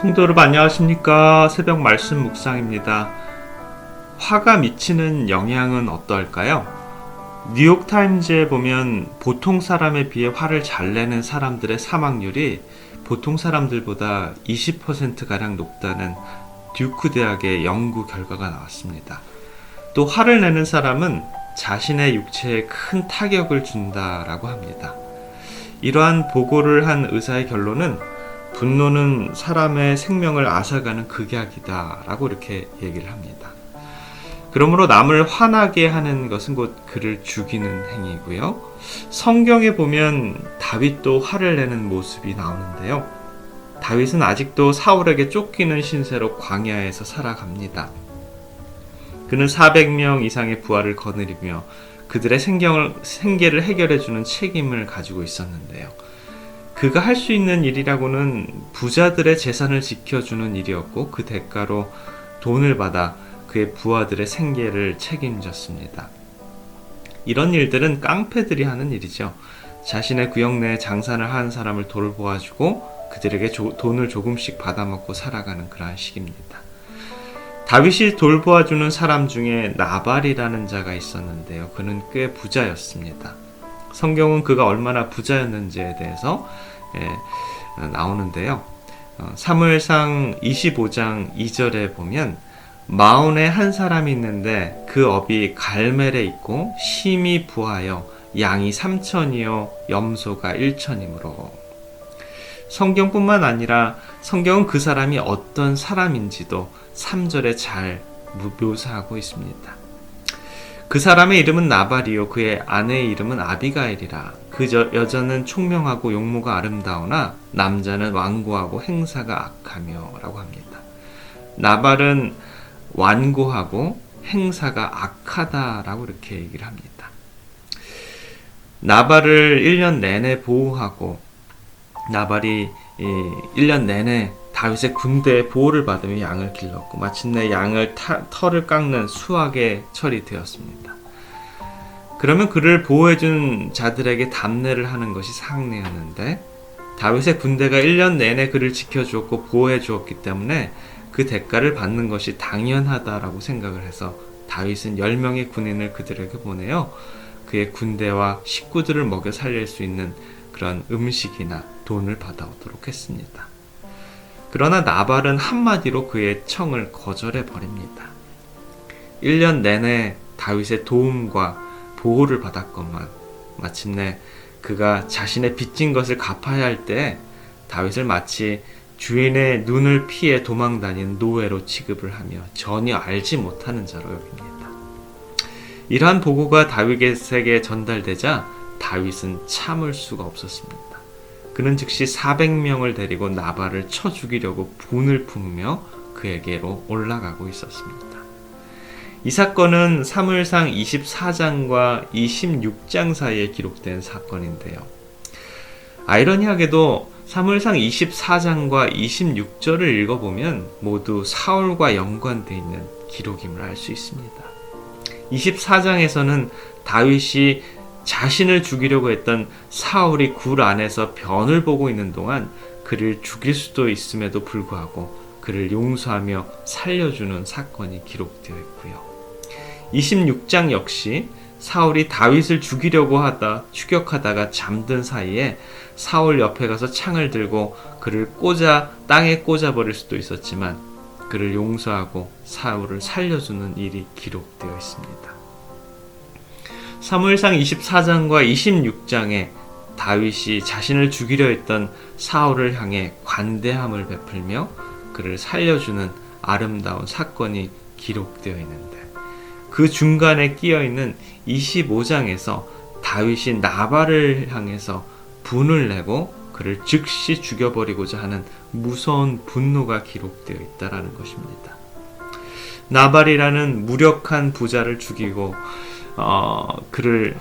성도 여러분 안녕하십니까? 새벽 말씀 묵상입니다. 화가 미치는 영향은 어떨까요? 뉴욕타임즈에 보면 보통 사람에 비해 화를 잘 내는 사람들의 사망률이 보통 사람들보다 20%가량 높다는 듀크 대학의 연구 결과가 나왔습니다. 또 화를 내는 사람은 자신의 육체에 큰 타격을 준다라고 합니다. 이러한 보고를 한 의사의 결론은 분노는 사람의 생명을 앗아가는 극약이다 라고 이렇게 얘기를 합니다. 그러므로 남을 화나게 하는 것은 곧 그를 죽이는 행위고요. 성경에 보면 다윗도 화를 내는 모습이 나오는데요. 다윗은 아직도 사울에게 쫓기는 신세로 광야에서 살아갑니다. 그는 400명 이상의 부하를 거느리며 그들의 생계를 해결해주는 책임을 가지고 있었는데요. 그가 할 수 있는 일이라고는 부자들의 재산을 지켜주는 일이었고 그 대가로 돈을 받아 그의 부하들의 생계를 책임졌습니다. 이런 일들은 깡패들이 하는 일이죠. 자신의 구역 내에 장사를 하는 사람을 돌보아주고 그들에게 돈을 조금씩 받아먹고 살아가는 그러한 식입니다. 다윗이 돌보아주는 사람 중에 나발이라는 자가 있었는데요. 그는 꽤 부자였습니다. 성경은 그가 얼마나 부자였는지에 대해서 나오는데요. 사무엘상 25장 2절에 보면 마온에 한 사람이 있는데 그 업이 갈멜에 있고 심이 부하여 양이 3천이요 염소가 1천이므로. 성경뿐만 아니라 성경은 그 사람이 어떤 사람인지도 3절에 잘 묘사하고 있습니다. 그 사람의 이름은 나발이요 그의 아내의 이름은 아비가일이라. 그 여자는 총명하고 용모가 아름다우나 남자는 완고하고 행사가 악하며 라고 합니다. 나발은 완고하고 행사가 악하다라고 이렇게 얘기를 합니다. 나발을 1년 내내 보호하고 나발이 1년 내내 다윗의 군대의 보호를 받으며 양을 길렀고 마침내 양을 털을 깎는 수학의 철이 되었습니다. 그러면 그를 보호해준 자들에게 답례를 하는 것이 상례였는데 다윗의 군대가 1년 내내 그를 지켜주었고 보호해 주었기 때문에 그 대가를 받는 것이 당연하다라고 생각을 해서 다윗은 10명의 군인을 그들에게 보내어 그의 군대와 식구들을 먹여 살릴 수 있는 그런 음식이나 돈을 받아오도록 했습니다. 그러나 나발은 한마디로 그의 청을 거절해 버립니다. 1년 내내 다윗의 도움과 보호를 받았건만 마침내 그가 자신의 빚진 것을 갚아야 할 때 다윗을 마치 주인의 눈을 피해 도망다니는 노예로 취급을 하며 전혀 알지 못하는 자로 여깁니다. 이러한 보고가 다윗에게 전달되자 다윗은 참을 수가 없었습니다. 그는 즉시 400명을 데리고 나발을 쳐 죽이려고 분을 품으며 그에게로 올라가고 있었습니다. 이 사건은 사무엘상 24장과 26장 사이에 기록된 사건인데요. 아이러니하게도 사무엘상 24장과 26절을 읽어보면 모두 사울과 연관되어 있는 기록임을 알 수 있습니다. 24장에서는 다윗이 자신을 죽이려고 했던 사울이 굴 안에서 변을 보고 있는 동안 그를 죽일 수도 있음에도 불구하고 그를 용서하며 살려주는 사건이 기록되어 있고요. 26장 역시 사울이 다윗을 죽이려고 추격하다가 잠든 사이에 사울 옆에 가서 창을 들고 그를 땅에 꽂아버릴 수도 있었지만 그를 용서하고 사울을 살려주는 일이 기록되어 있습니다. 사무엘상 24장과 26장에 다윗이 자신을 죽이려 했던 사울을 향해 관대함을 베풀며 그를 살려주는 아름다운 사건이 기록되어 있는데 그 중간에 끼어있는 25장에서 다윗이 나발을 향해서 분을 내고 그를 즉시 죽여버리고자 하는 무서운 분노가 기록되어 있다는 것입니다. 나발이라는 무력한 부자를 죽이고 그의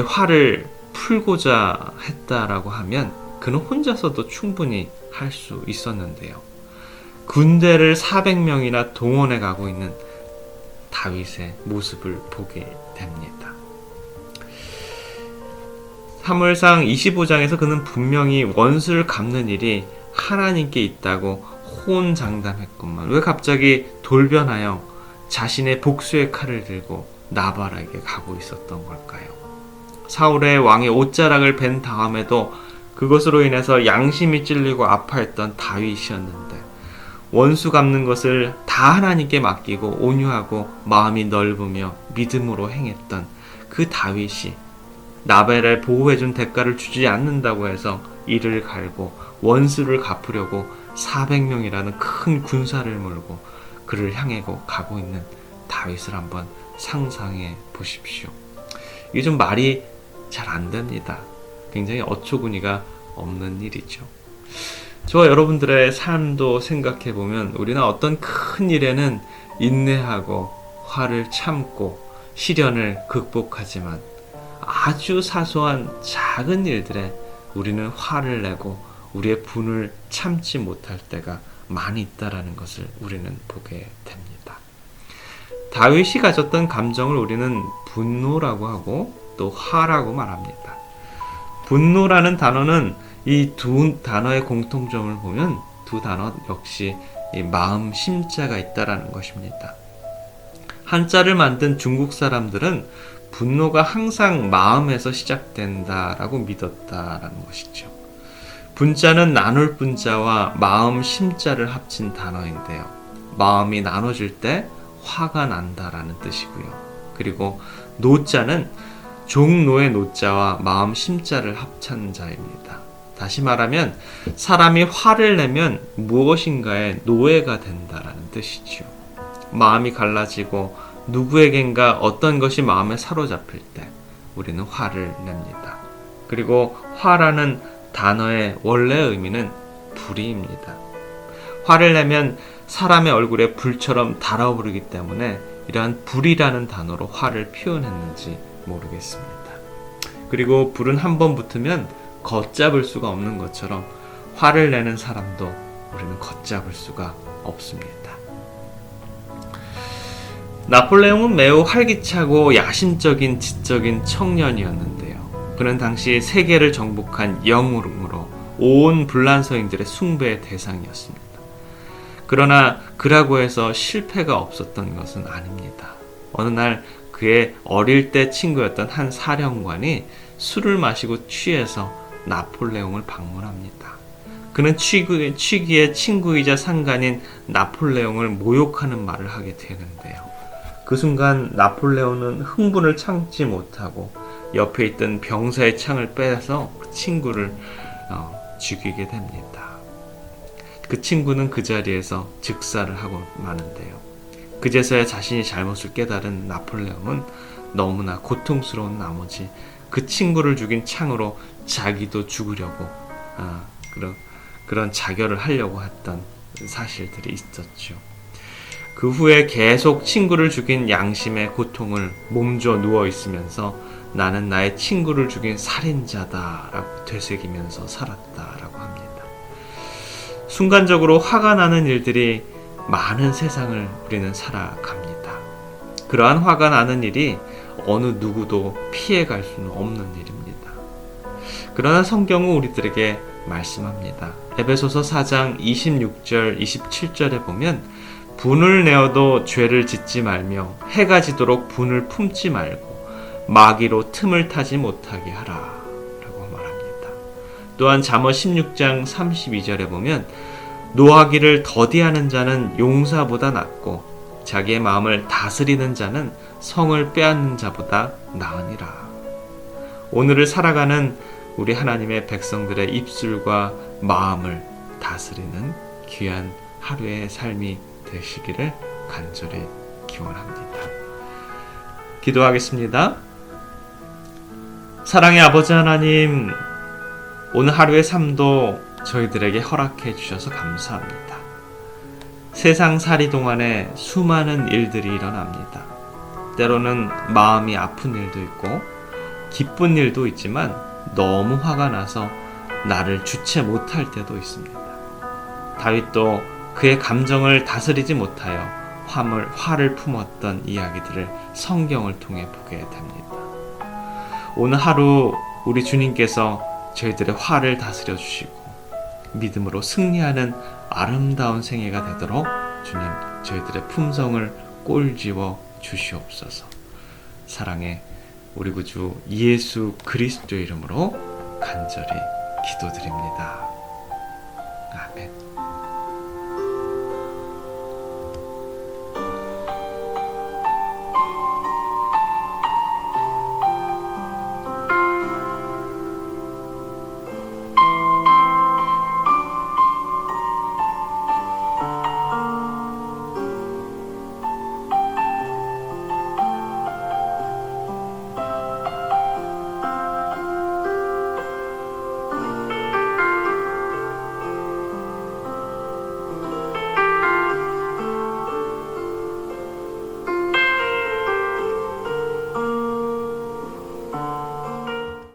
화를 풀고자 했다라고 하면 그는 혼자서도 충분히 할 수 있었는데요. 군대를 400명이나 동원해 가고 있는 다윗의 모습을 보게 됩니다. 사무엘상 25장에서 그는 분명히 원수를 갚는 일이 하나님께 있다고 호언장담했건만 왜 갑자기 돌변하여 자신의 복수의 칼을 들고 나발에게 가고 있었던 걸까요? 사울의 왕의 옷자락을 벤 다음에도 그것으로 인해서 양심이 찔리고 아파했던 다윗이었는데 원수 갚는 것을 다 하나님께 맡기고 온유하고 마음이 넓으며 믿음으로 행했던 그 다윗이 나발을 보호해준 대가를 주지 않는다고 해서 이를 갈고 원수를 갚으려고 400명이라는 큰 군사를 몰고 그를 향해 가고 있는 다윗을 한번 상상해 보십시오. 이게 좀 말이 잘 안 됩니다. 굉장히 어처구니가 없는 일이죠. 저와 여러분들의 삶도 생각해 보면 우리는 어떤 큰 일에는 인내하고 화를 참고 시련을 극복하지만 아주 사소한 작은 일들에 우리는 화를 내고 우리의 분을 참지 못할 때가 많이 있다라는 것을 우리는 보게 됩니다. 다윗이 가졌던 감정을 우리는 분노라고 하고 또 화라고 말합니다. 분노라는 단어는 이 두 단어의 공통점을 보면 두 단어 역시 이 마음 심자가 있다라는 것입니다. 한자를 만든 중국 사람들은 분노가 항상 마음에서 시작된다라고 믿었다라는 것이죠. 분자는 나눌 분자와 마음 심자를 합친 단어인데요. 마음이 나눠질 때 화가 난다라는 뜻이고요. 그리고 노자는 종노의 노자와 마음 심자를 합친 자입니다. 다시 말하면 사람이 화를 내면 무엇인가에 노예가 된다라는 뜻이죠. 마음이 갈라지고 누구에겐가 어떤 것이 마음에 사로잡힐 때 우리는 화를 냅니다. 그리고 화라는 단어의 원래 의미는 불의입니다. 화를 내면 사람의 얼굴에 불처럼 달아오르기 때문에 이러한 불이라는 단어로 화를 표현했는지 모르겠습니다. 그리고 불은 한번 붙으면 걷잡을 수가 없는 것처럼 화를 내는 사람도 우리는 걷잡을 수가 없습니다. 나폴레옹은 매우 활기차고 야심적인 지적인 청년이었는데요. 그는 당시 세계를 정복한 영웅으로 온 불란서인들의 숭배의 대상이었습니다. 그러나 그라고 해서 실패가 없었던 것은 아닙니다. 어느 날 그의 어릴 때 친구였던 한 사령관이 술을 마시고 취해서 나폴레옹을 방문합니다. 그는 취기의 친구이자 상간인 나폴레옹을 모욕하는 말을 하게 되는데요. 그 순간 나폴레옹은 흥분을 참지 못하고 옆에 있던 병사의 창을 빼서 그 친구를 죽이게 됩니다. 그 친구는 그 자리에서 즉사를 하고 마는데요. 그제서야 자신이 잘못을 깨달은 나폴레옹은 너무나 고통스러운 나머지 그 친구를 죽인 창으로 자기도 죽으려고 그런 자결을 하려고 했던 사실들이 있었죠. 그 후에 계속 친구를 죽인 양심의 고통을 몸져 누워 있으면서 나는 나의 친구를 죽인 살인자다라고 되새기면서 살았다라고 합니다. 순간적으로 화가 나는 일들이 많은 세상을 우리는 살아갑니다. 그러한 화가 나는 일이 어느 누구도 피해갈 수는 없는 일입니다. 그러나 성경은 우리들에게 말씀합니다. 에베소서 4장 26절 27절에 보면 분을 내어도 죄를 짓지 말며 해가 지도록 분을 품지 말고 마귀로 틈을 타지 못하게 하라 라고 말합니다. 또한 잠언 16장 32절에 보면 노하기를 더디하는 자는 용사보다 낫고 자기의 마음을 다스리는 자는 성을 빼앗는 자보다 나으니라. 오늘을 살아가는 우리 하나님의 백성들의 입술과 마음을 다스리는 귀한 하루의 삶이 되시기를 간절히 기원합니다. 기도하겠습니다. 사랑의 아버지 하나님, 오늘 하루의 삶도 저희들에게 허락해 주셔서 감사합니다. 세상살이 동안에 수많은 일들이 일어납니다. 때로는 마음이 아픈 일도 있고 기쁜 일도 있지만 너무 화가 나서 나를 주체 못할 때도 있습니다. 다윗도 그의 감정을 다스리지 못하여 화를 품었던 이야기들을 성경을 통해 보게 됩니다. 오늘 하루 우리 주님께서 저희들의 화를 다스려 주시고 믿음으로 승리하는 아름다운 생애가 되도록 주님, 저희들의 품성을 꼴지워 주시옵소서. 사랑의 우리 구주 예수 그리스도 이름으로 간절히 기도드립니다. 아멘.